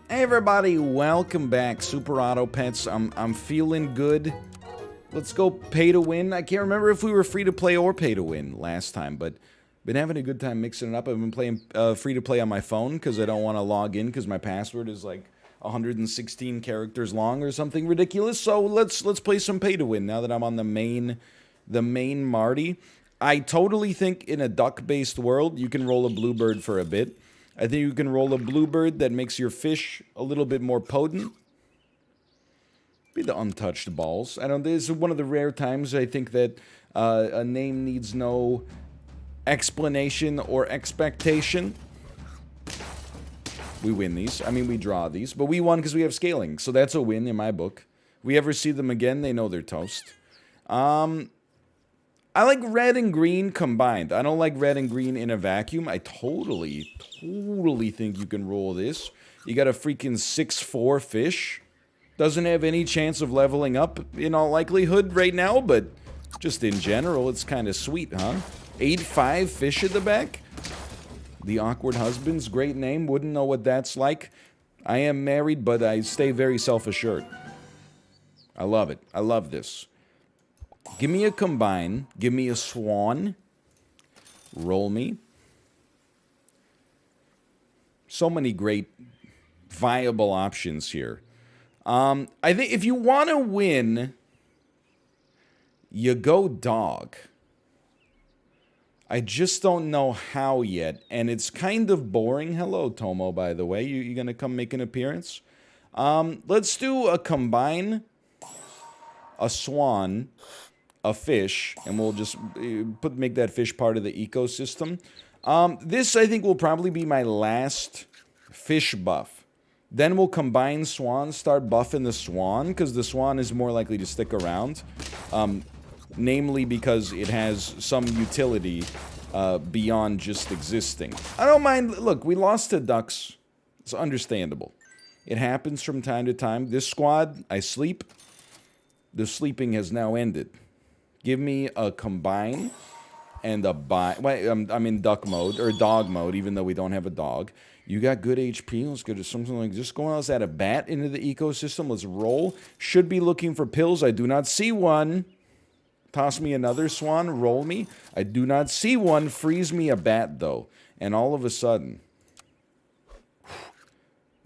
Hey everybody, welcome back. Super Auto Pets. I'm feeling good. Let's go pay to win. I can't remember if we were free to play or pay to win last time, but been having a good time mixing it up. I've been playing free to play on my phone because I don't want to log in because my password is like 116 characters long or something ridiculous. So let's play some pay to win now that I'm on the main Marty. I totally think in a duck-based world you can roll a bluebird for a bit. I think you can roll a bluebird that makes your fish a little bit more potent. Be the untouched balls. I don't. This is one of the rare times I think that a name needs no explanation or expectation. We win these. I mean, we draw these, but we won because we have scaling, so that's a win in my book. We ever see them again, they know they're toast. I like red and green combined. I don't like red and green in a vacuum. I totally think you can roll this. You got a freaking 6-4 fish. Doesn't have any chance of leveling up in all likelihood right now, but just in general, it's kind of sweet, huh? 8-5 fish at the back. The Awkward Husband's great name. Wouldn't know what that's like. I am married, but I stay very self-assured. I love it. I love this. Give me a combine. Give me a swan. Roll me. So many great viable options here. I think if you want to win, you go dog. I just don't know how yet, and it's kind of boring. Hello, Tomo, by the way. You going to come make an appearance? Let's do a combine, a swan, a fish, and we'll just make that fish part of the ecosystem. This, I think, will probably be my last fish buff. Then we'll combine swan, start buffing the swan, because the swan is more likely to stick around. Namely because it has some utility beyond just existing. I don't mind. Look, we lost to ducks. It's understandable. It happens from time to time. This squad, I sleep. The sleeping has now ended. Give me a combine and a buy. Wait, I'm in duck mode, or dog mode, even though we don't have a dog. You got good HP. Let's go to something like this. Going on, let's add a bat into the ecosystem. Let's roll. Should be looking for pills. I do not see one. Toss me another swan. Roll me. I do not see one. Freeze me a bat, though. And all of a sudden,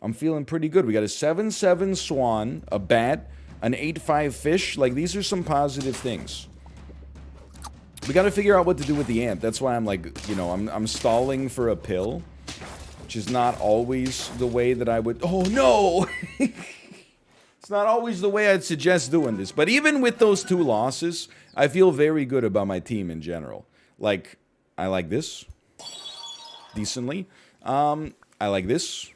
I'm feeling pretty good. We got a 7-7 swan, a bat, an 8-5 fish. Like, these are some positive things. We got to figure out what to do with the ant. That's why I'm like, you know, I'm stalling for a pill, which is not always the way that I would... Oh, no! It's not always the way I'd suggest doing this. But even with those 2 losses, I feel very good about my team in general. Like, I like this. Decently. I like this.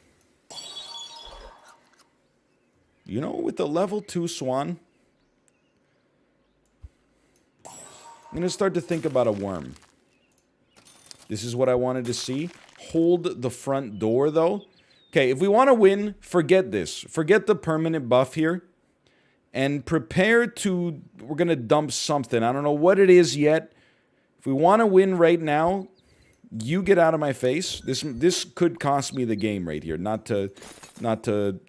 You know, with the level 2 swan... I'm going to start to think about a worm. This is what I wanted to see. Hold the front door, though. Okay, if we want to win, forget this. Forget the permanent buff here. And prepare to... We're going to dump something. I don't know what it is yet. If we want to win right now, you get out of my face. This could cost me the game right here. Not to,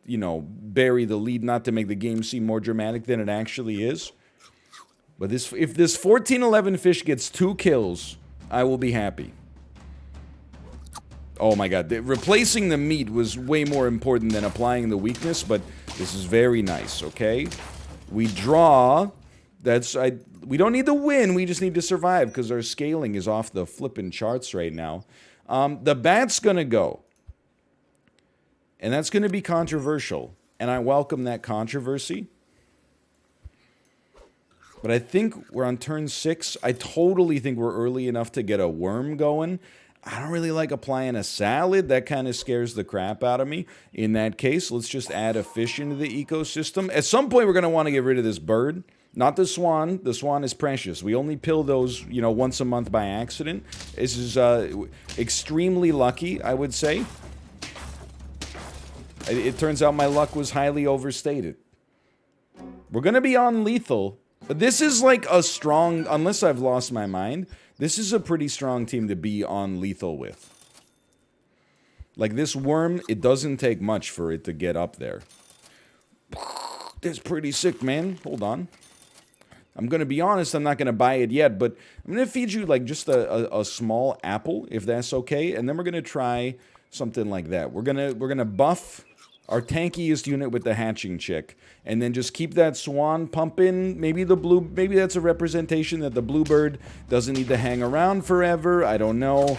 you know, bury the lead. Not to make the game seem more dramatic than it actually is. But if this 14-11 fish gets 2 kills, I will be happy. Oh my god, replacing the meat was way more important than applying the weakness, but this is very nice, okay? We draw. We don't need to win, we just need to survive, because our scaling is off the flippin' charts right now. The bat's gonna go. And that's gonna be controversial. And I welcome that controversy. But I think we're on turn 6. I totally think we're early enough to get a worm going. I don't really like applying a salad. That kind of scares the crap out of me. In that case, let's just add a fish into the ecosystem. At some point, we're going to want to get rid of this bird. Not the swan. The swan is precious. We only pill those, you know, once a month by accident. This is extremely lucky, I would say. It turns out my luck was highly overstated. We're going to be on lethal. But this is like a strong, unless I've lost my mind, this is a pretty strong team to be on lethal with. Like this worm, it doesn't take much for it to get up there. That's pretty sick, man. Hold on. I'm going to be honest, I'm not going to buy it yet, but I'm going to feed you like just a small apple, if that's okay, and then we're going to try something like that. We're going to buff our tankiest unit with the hatching chick, and then just keep that swan pumping. Maybe that's a representation that the bluebird doesn't need to hang around forever. I don't know.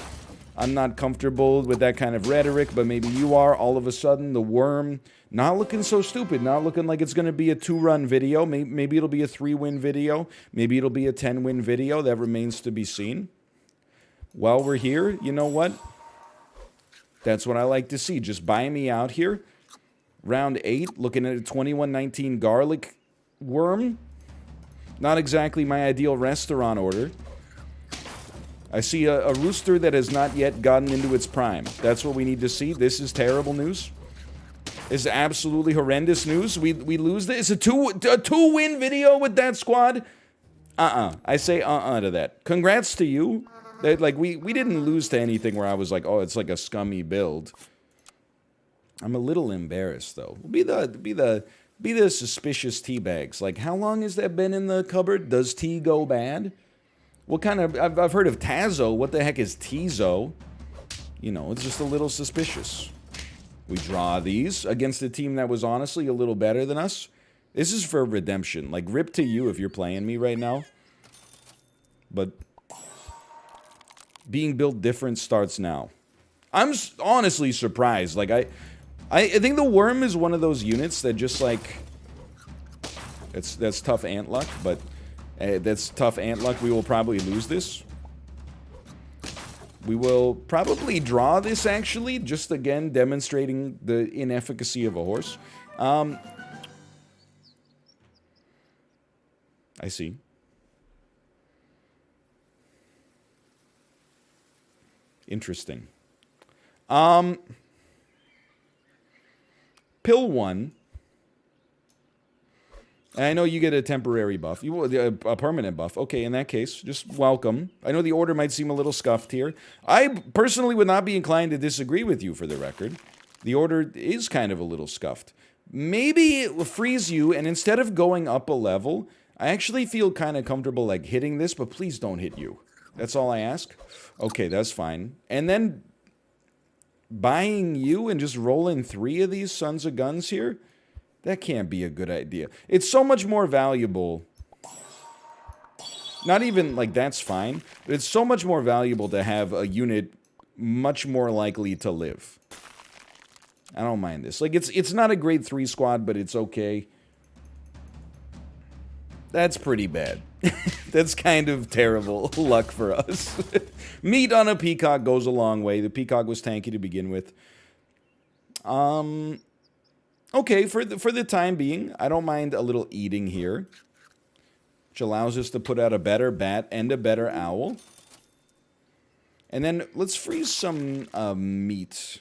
I'm not comfortable with that kind of rhetoric, but maybe you are. All of a sudden, the worm, not looking so stupid, not looking like it's going to be a 2-run video. Maybe it'll be a 3-win video. Maybe it'll be a 10-win video. That remains to be seen. While we're here, you know what? That's what I like to see. Just buy me out here. Round 8, looking at a 21-19 garlic worm. Not exactly my ideal restaurant order. I see a rooster that has not yet gotten into its prime. That's what we need to see. This is terrible news. This is absolutely horrendous news. We lose this. It's a 2-win video with that squad. I say to that. Congrats to you. Like we didn't lose to anything where I was like, oh, it's like a scummy build. I'm a little embarrassed though. Be the suspicious tea bags. Like, how long has that been in the cupboard? Does tea go bad? What kind of... I've heard of Tazo. What the heck is Tizo? You know, it's just a little suspicious. We draw these against a team that was honestly a little better than us. This is for redemption. Like, rip to you if you're playing me right now. But being built different starts now. I'm honestly surprised. Like, I think the worm is one of those units that just, like... That's tough ant luck, but... that's tough ant luck. We will probably lose this. We will probably draw this, actually. Just, again, demonstrating the inefficacy of a horse. I see. Interesting. Pill 1. I know you get a temporary buff. A permanent buff. Okay, in that case, just welcome. I know the order might seem a little scuffed here. I personally would not be inclined to disagree with you, for the record. The order is kind of a little scuffed. Maybe it will freeze you, and instead of going up a level, I actually feel kind of comfortable, like, hitting this, but please don't hit you. That's all I ask. Okay, that's fine. And then buying you and just rolling 3 of these sons of guns here? That can't be a good idea. It's so much more valuable. Not even, like, that's fine. But it's so much more valuable to have a unit much more likely to live. I don't mind this. Like, it's not a grade 3 squad, but it's okay. That's pretty bad. That's kind of terrible luck for us. Meat on a peacock goes a long way. The peacock was tanky to begin with. Okay, for the time being, I don't mind a little eating here, which allows us to put out a better bat and a better owl. And then let's freeze some meat.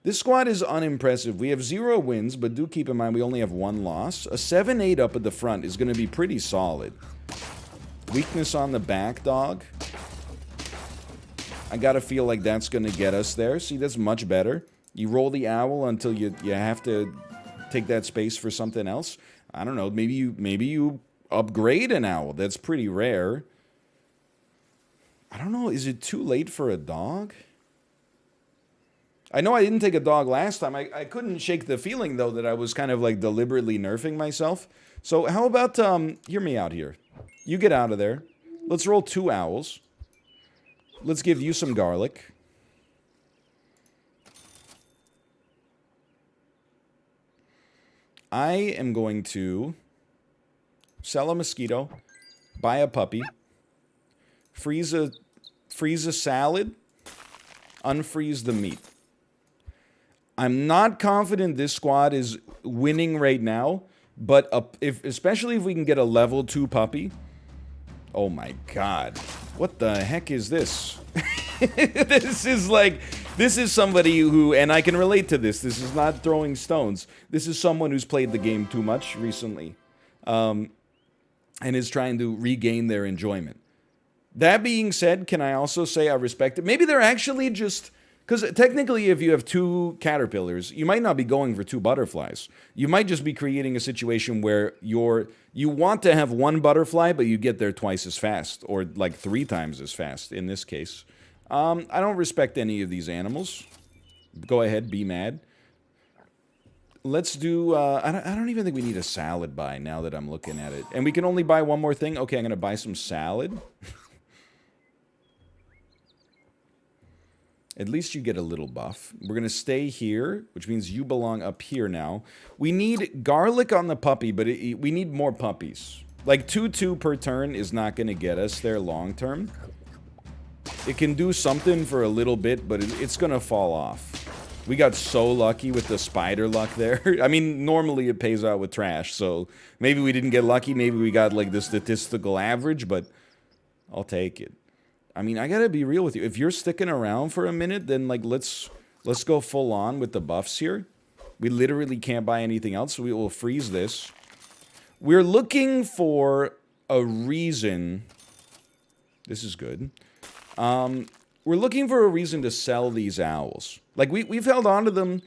This squad is unimpressive. We have 0 wins, but do keep in mind we only have 1 loss. A 7-8 up at the front is going to be pretty solid. Weakness on the back, dog. I gotta feel like that's going to get us there. See, that's much better. You roll the owl until you have to take that space for something else. I don't know. Maybe you upgrade an owl. That's pretty rare. I don't know. Is it too late for a dog? I know I didn't take a dog last time. I couldn't shake the feeling, though, that I was kind of like deliberately nerfing myself. So how about, hear me out here. You get out of there. Let's roll 2 owls. Let's give you some garlic. I am going to sell a mosquito, buy a puppy, freeze a salad, unfreeze the meat. I'm not confident this squad is winning right now, but especially if we can get a level 2 puppy. Oh my god. What the heck is this? This is somebody who, and I can relate to this. This is not throwing stones. This is someone who's played the game too much recently, and is trying to regain their enjoyment. That being said, can I also say I respect it? Maybe they're actually just Because technically, if you have 2 caterpillars, you might not be going for 2 butterflies. You might just be creating a situation where you want to have 1 butterfly, but you get there twice as fast, or like 3 times as fast in this case. I don't respect any of these animals. Go ahead, be mad. Let's do, I don't even think we need a salad buy now that I'm looking at it. And we can only buy 1 more thing? Okay, I'm going to buy some salad. At least you get a little buff. We're going to stay here, which means you belong up here now. We need garlic on the puppy, but we need more puppies. Like 2-2 per turn is not going to get us there long term. It can do something for a little bit, but it's going to fall off. We got so lucky with the spider luck there. I mean, normally it pays out with trash, so maybe we didn't get lucky. Maybe we got like the statistical average, but I'll take it. I mean, I gotta be real with you. If you're sticking around for a minute, then like let's go full on with the buffs here. We literally can't buy anything else, so we will freeze this. We're looking for a reason. This is good. We're looking for a reason to sell these owls. Like we've held on to them.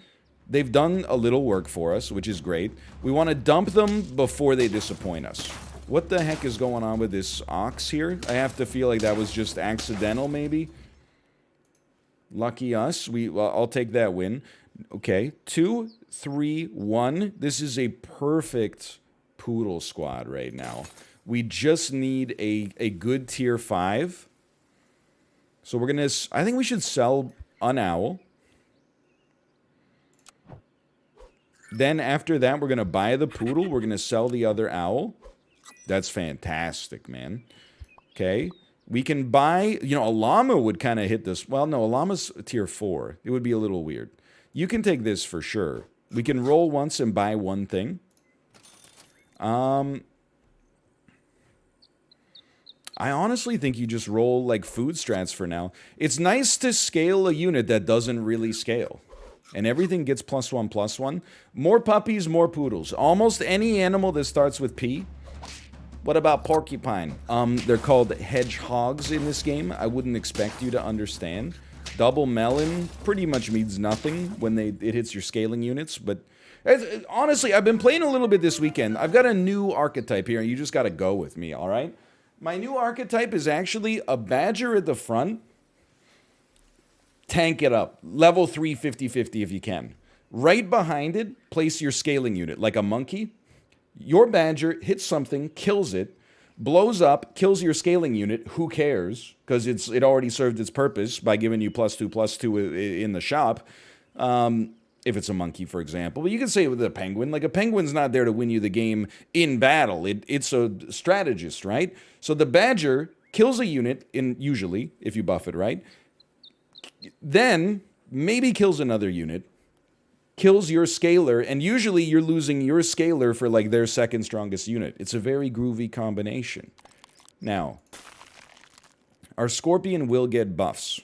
They've done a little work for us, which is great. We want to dump them before they disappoint us. What the heck is going on with this ox here? I have to feel like that was just accidental, maybe. Lucky us. Well, I'll take that win. Okay, 2, 3, 1. This is a perfect poodle squad right now. We just need a good tier 5. So we're gonna. I think we should sell an owl. Then after that, we're gonna buy the poodle. We're gonna sell the other owl. That's fantastic, man. Okay. We can buy, you know, a llama would kind of hit this. Well, no, a llama's tier 4. It would be a little weird. You can take this for sure. We can roll once and buy 1 thing. I honestly think you just roll, like, food strats for now. It's nice to scale a unit that doesn't really scale. And everything gets +1/+1. More puppies, more poodles. Almost any animal that starts with P. What about porcupine? They're called hedgehogs in this game. I wouldn't expect you to understand. Double melon pretty much means nothing when it hits your scaling units. But honestly, I've been playing a little bit this weekend. I've got a new archetype here, and you just got to go with me, all right? My new archetype is actually a badger at the front. Tank it up. Level 3, 50/50 if you can. Right behind it, place your scaling unit, like a monkey. Your badger hits something, kills it, blows up, kills your scaling unit. Who cares? Because it already served its purpose by giving you +2/+2 in the shop. If it's a monkey, for example. But you can say it with a penguin. Like, a penguin's not there to win you the game in battle. It's a strategist, right? So the badger kills a unit, usually, if you buff it right. Then, maybe kills another unit. Kills your scaler, and usually you're losing your scaler for, like, their second strongest unit. It's a very groovy combination. Now, our scorpion will get buffs.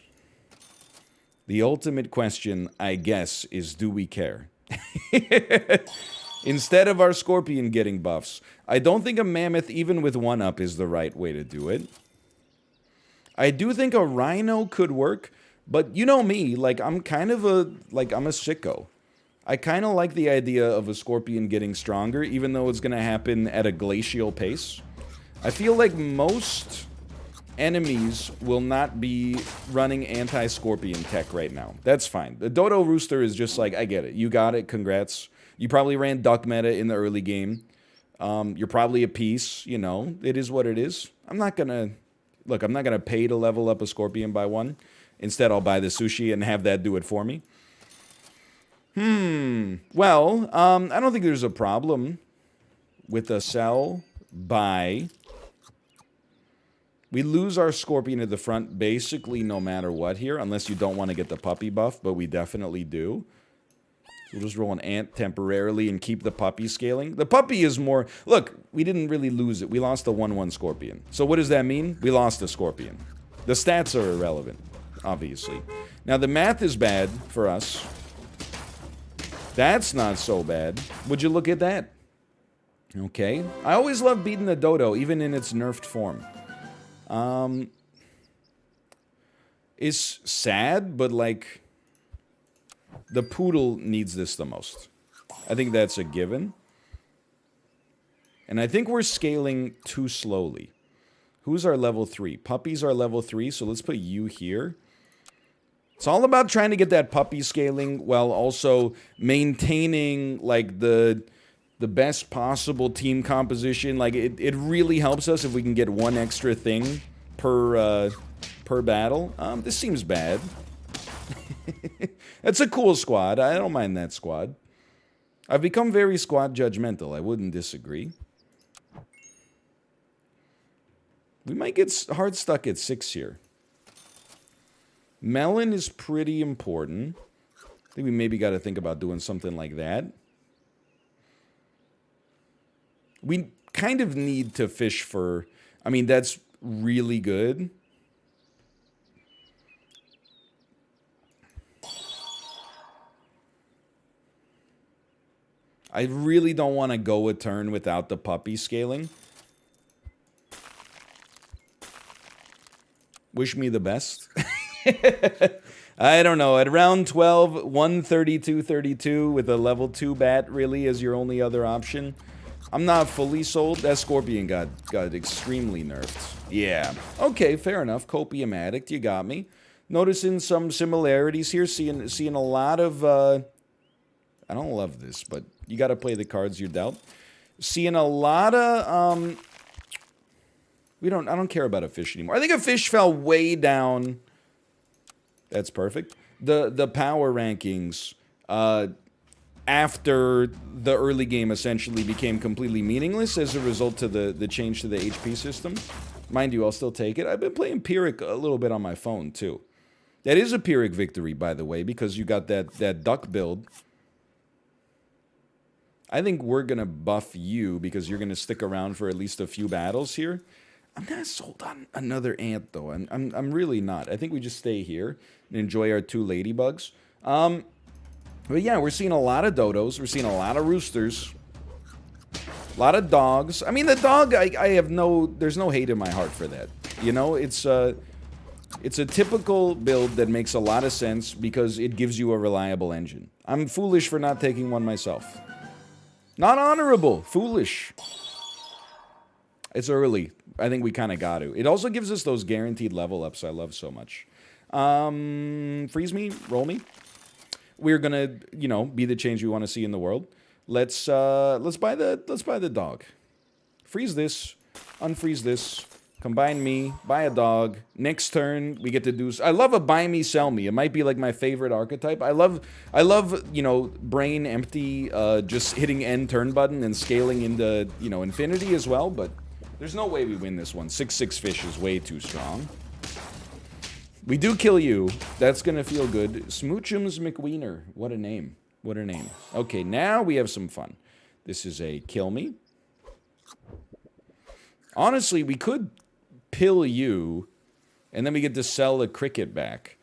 The ultimate question, I guess, is do we care? Instead of our scorpion getting buffs, I don't think a mammoth, even with 1-up, is the right way to do it. I do think a rhino could work, but you know me, like, I'm kind of I'm a sicko. I kind of like the idea of a scorpion getting stronger, even though it's going to happen at a glacial pace. I feel like most enemies will not be running anti-scorpion tech right now. That's fine. The dodo rooster is just like, I get it. You got it. Congrats. You probably ran duck meta in the early game. You're probably a piece. You know, it is what it is. I'm not going to... Look, I'm not going to pay to level up a scorpion by 1. Instead, I'll buy the sushi and have that do it for me. Well, I don't think there's a problem with a sell, buy. We lose our scorpion at the front basically no matter what here, unless you don't want to get the puppy buff, but we definitely do. We'll just roll an ant temporarily and keep the puppy scaling. The puppy is more... Look, we didn't really lose it. We lost a 1/1 scorpion. So what does that mean? We lost a scorpion. The stats are irrelevant, obviously. Now, the math is bad for us. That's not so bad. Would you look at that? Okay. I always love beating the dodo, even in its nerfed form. It's sad, but like... The poodle needs this the most. I think that's a given. And I think we're scaling too slowly. Who's our level 3? Puppies are level 3, so let's put you here. It's all about trying to get that puppy scaling while also maintaining, like, the best possible team composition. Like, it really helps us if we can get one extra thing per battle. This seems bad. That's a cool squad. I don't mind that squad. I've become very squad judgmental. I wouldn't disagree. We might get hard stuck at 6 here. Melon is pretty important. I think we maybe got to think about doing something like that. We kind of need to fish for... I mean, that's really good. I really don't want to go a turn without the puppy scaling. Wish me the best. I don't know. At round 12, 132-32 with a level 2 bat really is your only other option. I'm not fully sold. That Scorpion got extremely nerfed. Yeah. Okay, fair enough. Copium Addict, you got me. Noticing some similarities here. Seeing a lot of... I don't love this, but you got to play the cards you're dealt. Seeing a lot of... I don't care about a fish anymore. I think a fish fell way down. That's perfect. The power rankings after the early game essentially became completely meaningless as a result to the change to the HP system. Mind you, I'll still take it. I've been playing Pyrrhic a little bit on my phone too. That is a Pyrrhic victory, by the way, because you got that duck build. I think we're gonna buff you because you're gonna stick around for at least a few battles here. I'm not sold on another ant, though. I'm really not. I think we just stay here and enjoy our 2 ladybugs. But yeah, we're seeing a lot of dodos. We're seeing a lot of roosters. A lot of dogs. I mean, the dog, I have no... There's no hate in my heart for that. You know, it's a typical build that makes a lot of sense because it gives you a reliable engine. I'm foolish for not taking one myself. Not honorable. Foolish. It's early. I think we kind of got to. It also gives us those guaranteed level ups I love so much. Freeze me, roll me. We're gonna, you know, be the change we want to see in the world. Let's buy the dog. Freeze this, unfreeze this, combine me, buy a dog. Next turn we get to do. I love a buy me, sell me. It might be like my favorite archetype. I love, you know, brain empty, just hitting end turn button and scaling into, you know, infinity as well, but. There's no way we win this one. 6/6 fish is way too strong. We do kill you. That's gonna feel good. Smoochums McWiener. What a name. What a name. Okay, now we have some fun. This is a kill me. Honestly, we could pill you, and then we get to sell the cricket back.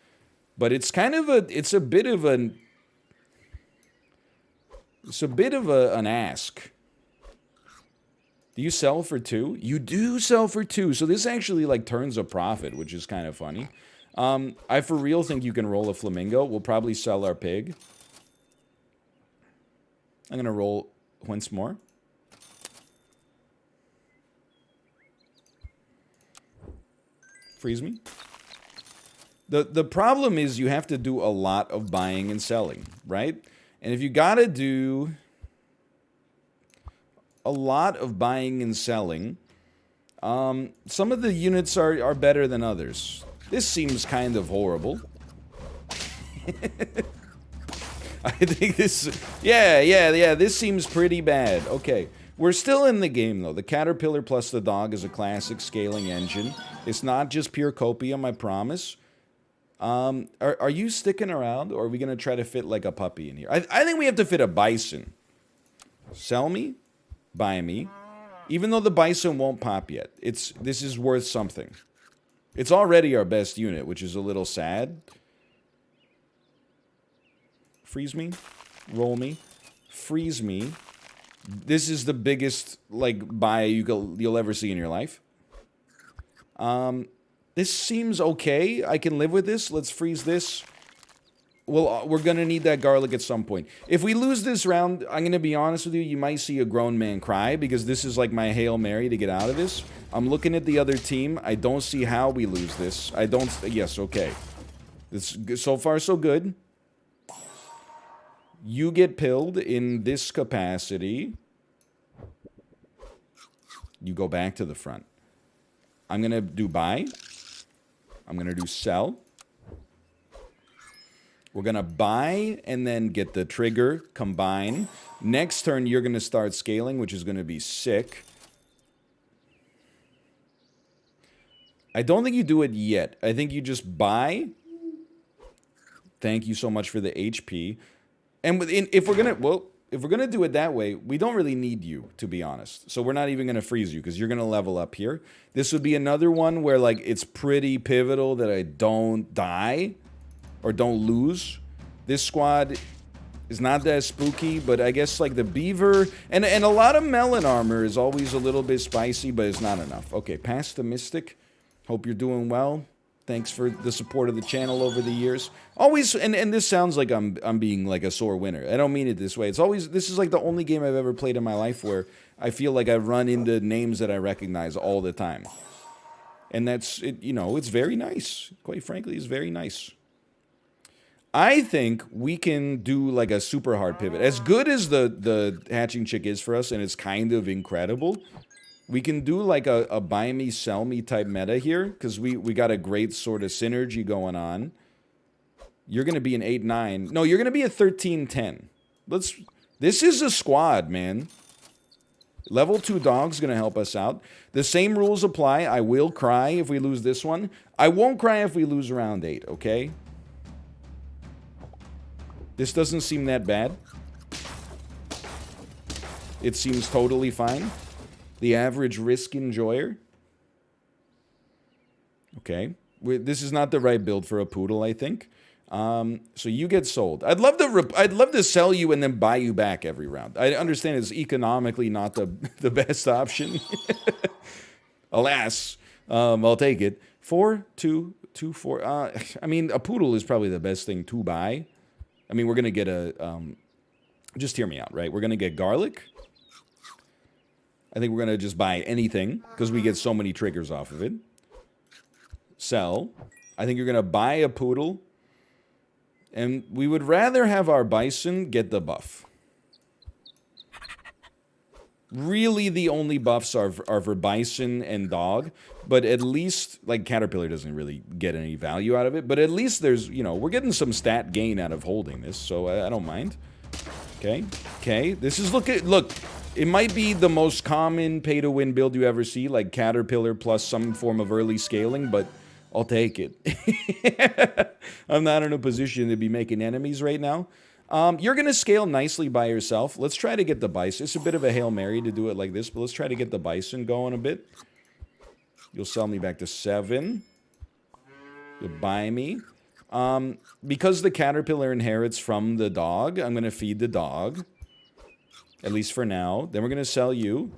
But it's kind of a... It's a bit of an ask. Do you sell for 2? You do sell for 2. So this actually like turns a profit, which is kind of funny. I for real think you can roll a flamingo. We'll probably sell our pig. I'm going to roll once more. Freeze me. The problem is you have to do a lot of buying and selling, right? And if you got to do... a lot of buying and selling. Some of the units are better than others. This seems kind of horrible. I think this... Yeah, this seems pretty bad. Okay, we're still in the game, though. The Caterpillar plus the dog is a classic scaling engine. It's not just pure copium, I promise. Are you sticking around, or are we going to try to fit, like, a puppy in here? I think we have to fit a bison. Sell me? Buy me. Even though the bison won't pop yet. This is worth something. It's already our best unit, which is a little sad. Freeze me. Roll me. Freeze me. This is the biggest, like, buy you'll ever see in your life. This seems okay. I can live with this. Let's freeze this. well, we're going to need that garlic at some point. If we lose this round, I'm going to be honest with you, you might see a grown man cry because this is like my Hail Mary to get out of this. I'm looking at the other team. I don't see how we lose this. I don't... Yes, okay. This, so far, so good. You get pilled in this capacity. You go back to the front. I'm going to do buy. I'm going to do sell. We're going to buy and then get the trigger, combine. Next turn, you're going to start scaling, which is going to be sick. I don't think you do it yet. I think you just buy. Thank you so much for the HP. And if we're going to, well, if we're going to do it that way, we don't really need you, to be honest. So we're not even going to freeze you because you're going to level up here. This would be another one where, like, it's pretty pivotal that I don't die. Or don't lose. This squad is not that spooky, but I guess like the beaver and a lot of melon armor is always a little bit spicy, but it's not enough. Okay, past the mystic. Hope you're doing well. Thanks for the support of the channel over the years. Always, and this sounds like I'm being like a sore winner. I don't mean it this way. It's always, this is like the only game I've ever played in my life where I feel like I run into names that I recognize all the time. And that's, it. You know, it's very nice. Quite frankly, it's very nice. I think we can do like a super hard pivot. As good as the hatching chick is for us, and it's kind of incredible, we can do like a buy me, sell me type meta here, because we got a great sort of synergy going on. You're going to be an 8-9. No, you're going to be a 13-10. This is a squad, man. Level 2 dog's going to help us out. The same rules apply. I will cry if we lose this one. I won't cry if we lose round 8, okay? This doesn't seem that bad. It seems totally fine. The average risk enjoyer. Okay. This is not the right build for a poodle, I think. So you get sold. I'd love to sell you and then buy you back every round. I understand it's economically not the best option. Alas, I'll take it. 4, 2, 2, 4. I mean, a poodle is probably the best thing to buy. I mean, we're going to get a, just hear me out, right? We're going to get garlic. I think we're going to just buy anything because we get so many triggers off of it. Sell. I think you're going to buy a poodle. And we would rather have our bison get the buff. Really, the only buffs are for bison and dog. But at least, like, Caterpillar doesn't really get any value out of it. But at least there's, you know, we're getting some stat gain out of holding this. So I don't mind. Okay. Okay. This is, look, it might be the most common pay-to-win build you ever see. Like, Caterpillar plus some form of early scaling. But I'll take it. I'm not in a position to be making enemies right now. You're going to scale nicely by yourself. Let's try to get the bison. It's a bit of a Hail Mary to do it like this, but let's try to get the bison going a bit. You'll sell me back to 7. You'll buy me. Because the Caterpillar inherits from the dog, I'm going to feed the dog. At least for now. Then we're going to sell you.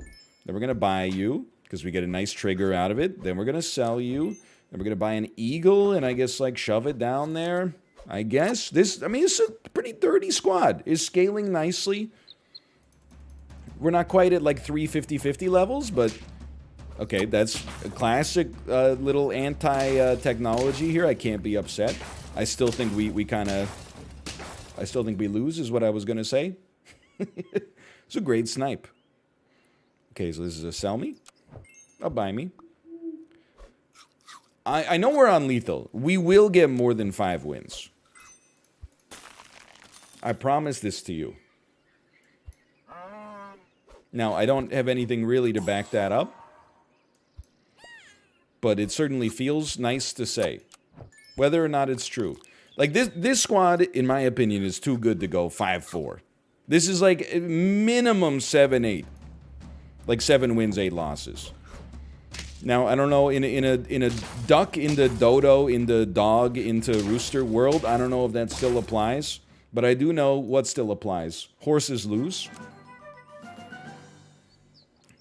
Then we're going to buy you, because we get a nice trigger out of it. Then we're going to sell you. Then we're going to buy an eagle, and I guess, like, shove it down there. I guess. This, I mean, it's a pretty dirty squad. It's scaling nicely. We're not quite at, like, 350-50 levels, but... Okay, that's a classic little anti-technology here. I can't be upset. I still think we kind of... I still think we lose, is what I was going to say. It's a great snipe. Okay, so this is a sell me. I'll buy me. I know we're on lethal. We will get more than 5 wins. I promise this to you. Now, I don't have anything really to back that up. But it certainly feels nice to say. Whether or not it's true. Like, this squad, in my opinion, is too good to go 5-4. This is like minimum 7-8. Like 7 wins, 8 losses. Now, I don't know, in a duck into dodo, into dog, into rooster world, I don't know if that still applies. But I do know what still applies. Horses lose.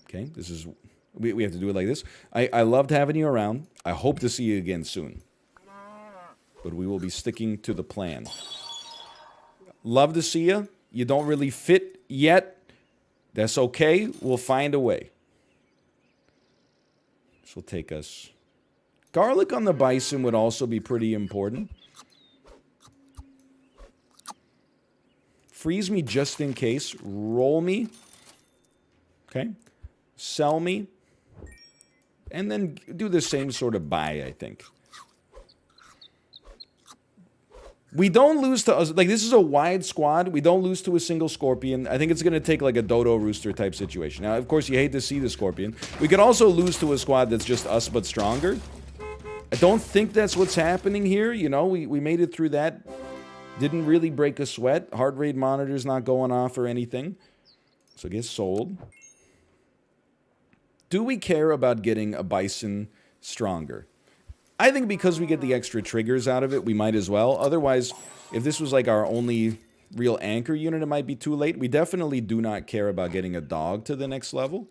Okay, this is... We have to do it like this. I loved having you around. I hope to see you again soon. But we will be sticking to the plan. Love to see you. You don't really fit yet. That's okay. We'll find a way. This will take us... Garlic on the bison would also be pretty important. Freeze me just in case. Roll me. Okay. Sell me. And then do the same sort of buy, I think. We don't lose to... Like, this is a wide squad. We don't lose to a single scorpion. I think it's going to take, like, a dodo rooster type situation. Now, of course, you hate to see the scorpion. We could also lose to a squad that's just us but stronger. I don't think that's what's happening here. You know, we made it through that. Didn't really break a sweat. Heart rate monitor's not going off or anything. So get sold. Do we care about getting a bison stronger? I think because we get the extra triggers out of it, we might as well. Otherwise, if this was like our only real anchor unit, it might be too late. We definitely do not care about getting a dog to the next level.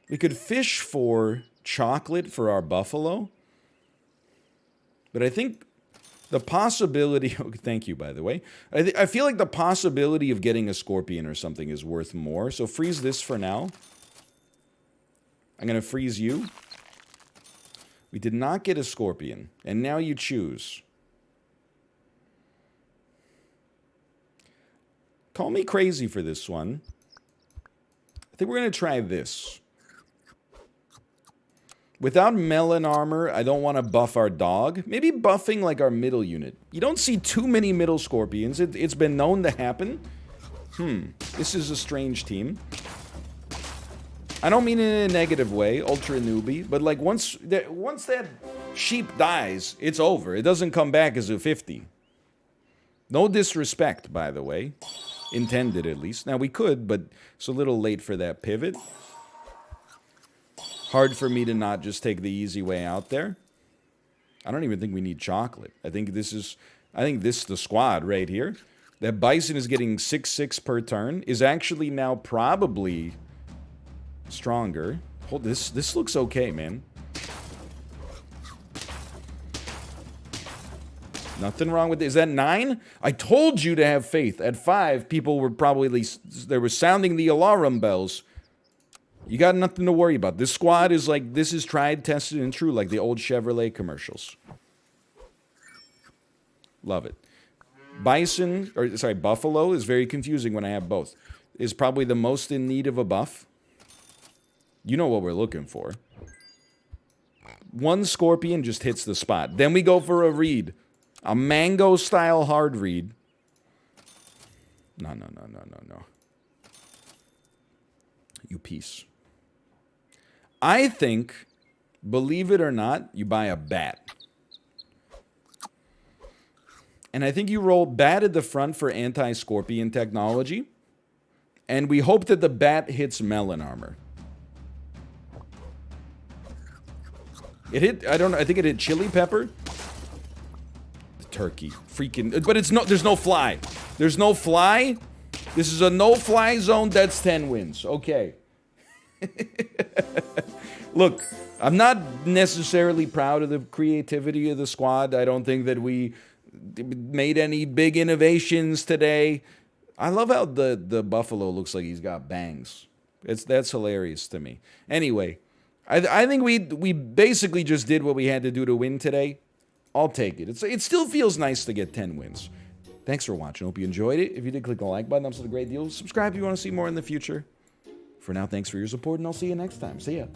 We could fish for chocolate for our buffalo. But I think the possibility... Oh, thank you, by the way. I feel like the possibility of getting a scorpion or something is worth more. So freeze this for now. I'm going to freeze you. We did not get a scorpion. And now you choose. Call me crazy for this one. I think we're going to try this. Without melon armor, I don't want to buff our dog. Maybe buffing like our middle unit. You don't see too many middle scorpions. It's been known to happen. This is a strange team. I don't mean it in a negative way, ultra newbie, but like once that sheep dies, it's over. It doesn't come back as a 50. No disrespect, by the way. Intended, at least. Now, we could, but it's a little late for that pivot. Hard for me to not just take the easy way out there. I don't even think we need chocolate. I think this is the squad right here. That bison is getting 6/6 per turn. Is actually now probably stronger. Hold this looks okay, man. Nothing wrong with it. Is that 9? I told you to have faith. At 5, people were probably... They were sounding the alarm bells. You got nothing to worry about. This squad is like... This is tried, tested, and true. Like the old Chevrolet commercials. Love it. Buffalo is very confusing when I have both. Is probably the most in need of a buff. You know what we're looking for. One scorpion just hits the spot. Then we go for a read. A mango-style hard read. No. You piece. I think, believe it or not, you buy a bat. And I think you roll bat at the front for anti-scorpion technology. And we hope that the bat hits melon armor. It hit, I think it hit chili pepper. The turkey. Freaking, but there's no fly. There's no fly. This is a no-fly zone. That's 10 wins. Okay. Look, I'm not necessarily proud of the creativity of the squad. I don't think that we made any big innovations today. I love how the buffalo looks like he's got bangs. That's hilarious to me. Anyway, I think we basically just did what we had to do to win today. I'll take it. It still feels nice to get 10 wins. Thanks for watching. Hope you enjoyed it. If you did, click the like button. That's a great deal. Subscribe if you want to see more in the future. For now, thanks for your support, and I'll see you next time. See ya.